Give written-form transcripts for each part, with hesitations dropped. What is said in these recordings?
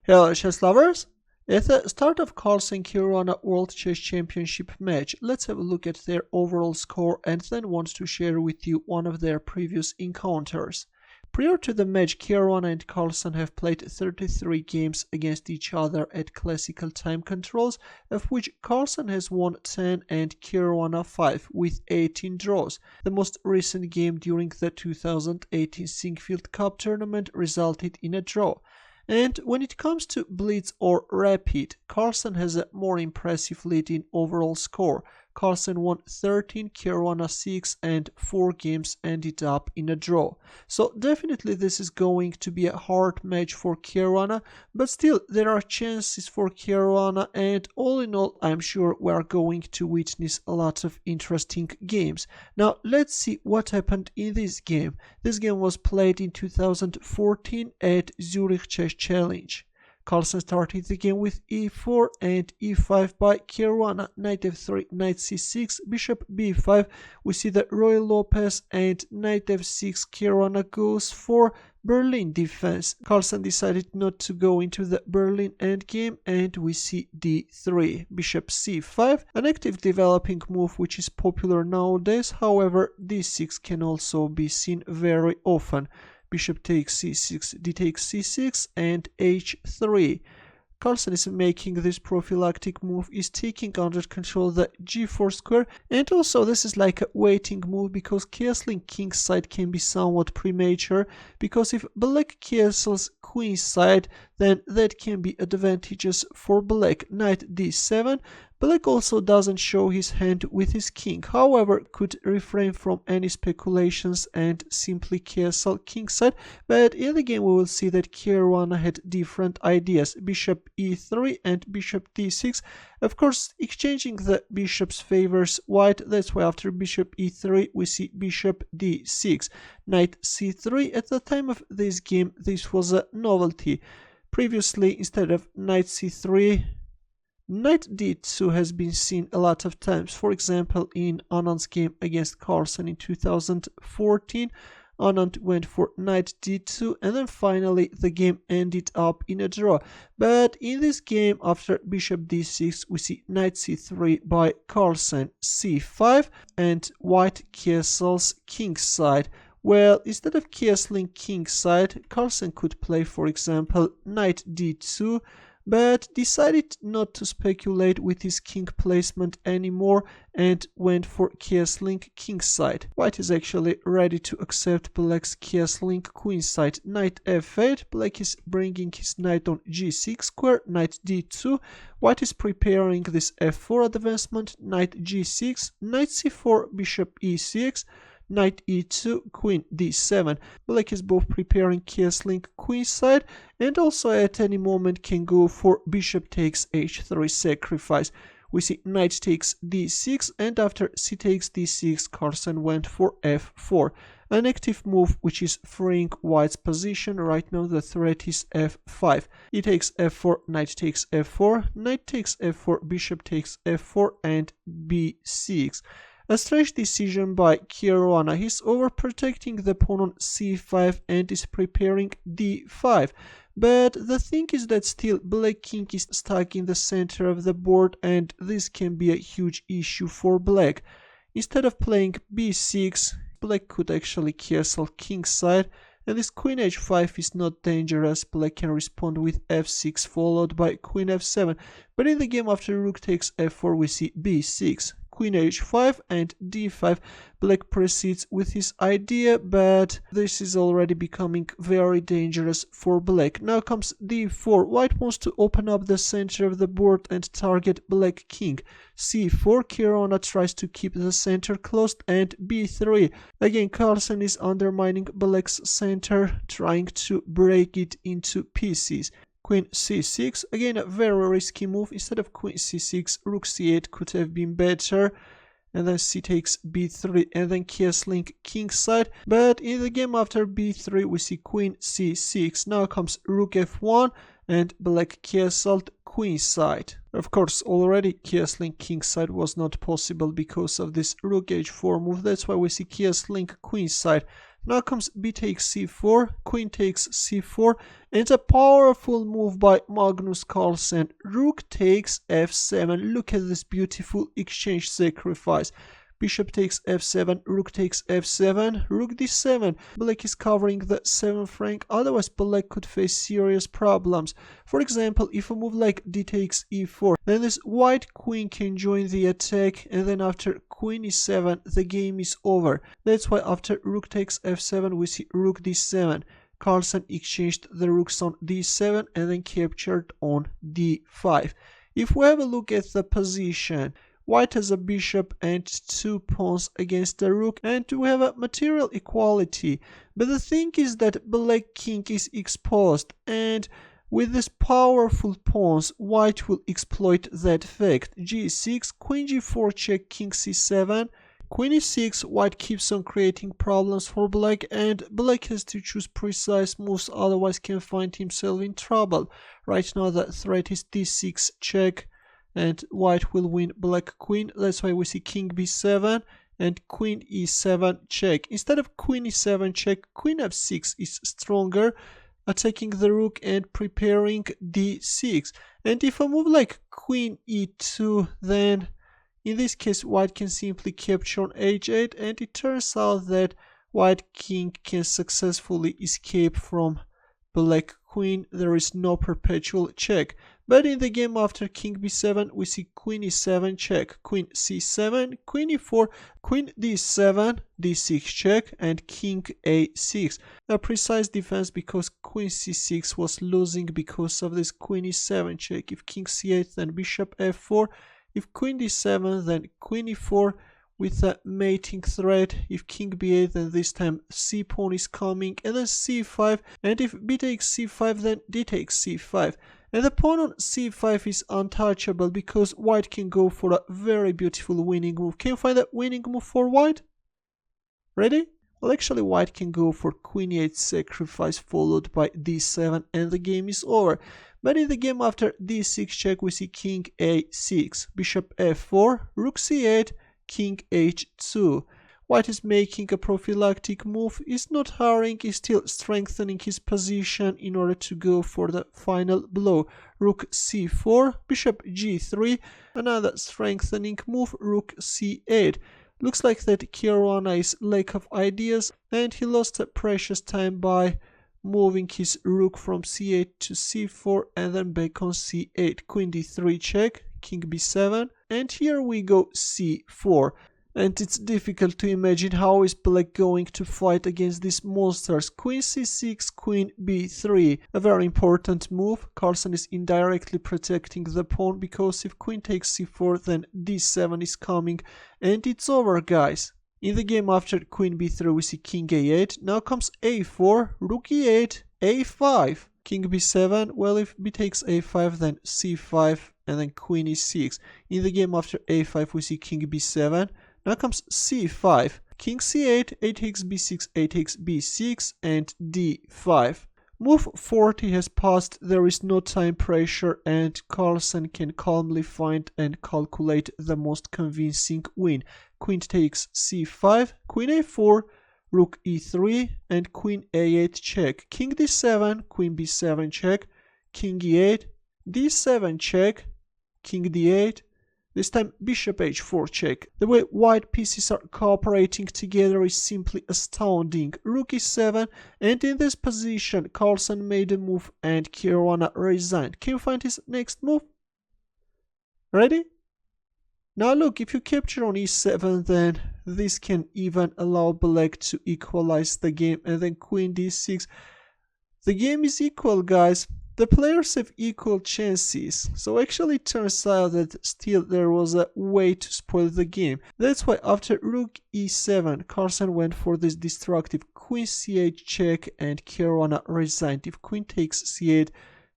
Hello chess lovers! At the start of Carlsen Caruana World Chess Championship match, let's have a look at their overall score and then want to share with you one of their previous encounters. Prior to the match, Caruana and Carlsen have played 33 games against each other at classical time controls, of which Carlsen has won 10 and Caruana 5 with 18 draws. The most recent game during the 2018 Sinquefield Cup tournament resulted in a draw. And when it comes to Blitz or Rapid, Carlsen has a more impressive lead in overall score. Carlsen won 13, Caruana 6, and 4 games ended up in a draw. So definitely this is going to be a hard match for Caruana, but still there are chances for Caruana, and all in all I'm sure we are going to witness a lot of interesting games. Now let's see what happened in this game. This game was played in 2014 at Zurich Chess Challenge. Carlsen started the game with e4 and e5 by Caruana, knight f3, knight c6, bishop b5. We see the Roy Lopez and knight f6. Caruana goes for Berlin defense. Carlsen decided not to go into the Berlin endgame, and we see d3, bishop c5, an active developing move which is popular nowadays. However, d6 can also be seen very often. Bishop takes c6, d takes c6, and h3. Carlsen is making this prophylactic move, is taking under control the g4 square, and also this is like a waiting move because castling kingside can be somewhat premature, because if black castles queenside, then that can be advantageous for black. Knight d7. Black also doesn't show his hand with his king, however could refrain from any speculations and simply castle kingside, but in the game we will see that Caruana had different ideas. Bishop e3 and bishop d6, of course exchanging the bishops favors white, that's why after bishop e3 we see bishop d6. Knight c3, at the time of this game this was a novelty. Previously, instead of knight c3, knight d2 has been seen a lot of times. For example, in Anand's game against Carlsen in 2014, Anand went for knight d2, and then finally the game ended up in a draw. But in this game, after bishop d6, we see knight c3 by Carlsen, c5, and white castles kingside. Well, instead of castling kingside, Carlsen could play, for example, knight d2, but decided not to speculate with his king placement anymore and went for castling kingside. White is actually ready to accept black's castling queenside. Knight f8, black is bringing his knight on g6 square, knight d2. White is preparing this f4 advancement, knight g6, knight c4, bishop e6, knight e2, queen d7. Black is both preparing castling queenside and also at any moment can go for bishop takes h3 sacrifice. We see knight takes d6, and after c takes d6, Carlsen went for f4. An active move which is freeing white's position. Right now the threat is f5. E takes f4, knight takes f4, knight takes f4, bishop takes f4, and b6. A strange decision by Caruana. He's overprotecting the pawn on c5 and is preparing d5. But the thing is that still black king is stuck in the center of the board, and this can be a huge issue for black. Instead of playing b6, black could actually castle kingside, and this queen h5 is not dangerous. Black can respond with f6 followed by queen f7. But in the game after rook takes f4 we see b6. Queen h5 and d5. Black proceeds with his idea, but this is already becoming very dangerous for black. Now comes d4. White wants to open up the center of the board and target black king. c4. Caruana tries to keep the center closed, and b3. Again, Carlsen is undermining black's center, trying to break it into pieces. Queen c6, again a very risky move. Instead of queen c6, rook c8 could have been better, and then c takes b3 and then castling kingside. But in the game after b3 we see queen c6. Now comes rook f1 and black castled queenside. Of course, already castling kingside was not possible because of this rook h4 move. That's why we see castling queenside. Now comes b takes c4, queen takes c4, and a powerful move by Magnus Carlsen. Rook takes f7. Look at this beautiful exchange sacrifice. Bishop takes f7, rook takes f7, rook d7. Black is covering the 7th rank, otherwise black could face serious problems. For example, if a move like d takes e4, then this white queen can join the attack, and then after queen e7, the game is over. That's why after rook takes f7, we see rook d7. Carlsen exchanged the rooks on d7 and then captured on d5. If we have a look at the position, white has a bishop and 2 pawns against the rook, and we have a material equality. But the thing is that black king is exposed, and with these powerful pawns, white will exploit that fact. g6, queen g4 check, king c7. Queen e6, white keeps on creating problems for black, and black has to choose precise moves, otherwise can find himself in trouble. Right now the threat is d6 check, and white will win black queen. That's why we see king b7 and queen e7 check. Instead of queen e7 check, queen f6 is stronger, attacking the rook and preparing d6. And if I move like queen e2, then in this case white can simply capture on h8, and it turns out that white king can successfully escape from black queen. There is no perpetual check. But in the game after king b7, we see queen e7 check, queen c7, queen e4, queen d7, d6 check, and king a6. A precise defense because queen c6 was losing because of this queen e7 check. If king c8, then bishop f4. If queen d7, then queen e4 with a mating threat. If king b8, then this time c pawn is coming, and then c5. And if b takes c5, then d takes c5. And the pawn on c5 is untouchable because white can go for a very beautiful winning move. Can you find a winning move for white? Ready? Well, actually white can go for queen e8 sacrifice followed by d7, and the game is over. But in the game after d6 check, we see king a6, bishop f4, rook c8, king h2. White is making a prophylactic move, is not hurrying, is still strengthening his position in order to go for the final blow. Rook c4, bishop g3, another strengthening move, rook c8. Looks like that Caruana is lack of ideas, and he lost precious time by moving his rook from c8 to c4 and then back on c8. Queen d3 check, king b7, and here we go c4. And it's difficult to imagine how is black going to fight against these monsters. Queen c6, queen b3. A very important move. Carlsen is indirectly protecting the pawn because if queen takes c4, then d7 is coming, and it's over, guys. In the game after queen b3, we see king a8. Now comes a4, rook e8, a5, king b7. Well, if b takes a5, then c5, and then queen e6. In the game after a5, we see king b7. Now comes c5, king c8, a takes b6, a takes b6, and d5. Move 40 has passed, there is no time pressure, and Carlsen can calmly find and calculate the most convincing win. Queen takes c5, queen a4, rook e3, and queen a8 check. King d7, queen b7 check, king e8, d7 check, king d8. This time bishop h4 check. The way white pieces are cooperating together is simply astounding. Rook e7, and in this position Carlsen made a move and Caruana resigned. Can you find his next move? Ready? Now look, if you capture on e7, then this can even allow black to equalize the game, and then queen d6. The game is equal, guys. The players have equal chances, so actually it turns out that still there was a way to spoil the game. That's why after rook e7, Carlsen went for this destructive queen c8 check and Caruana resigned. If queen takes c8,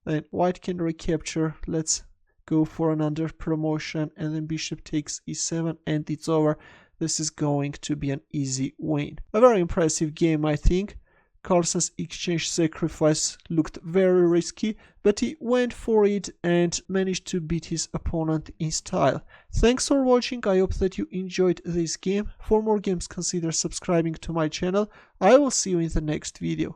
then white can recapture. Let's go for another promotion, and then bishop takes e7 and it's over. This is going to be an easy win. A very impressive game, I think. Carlsen's exchange sacrifice looked very risky, but he went for it and managed to beat his opponent in style. Thanks for watching, I hope that you enjoyed this game. For more games consider subscribing to my channel. I will see you in the next video.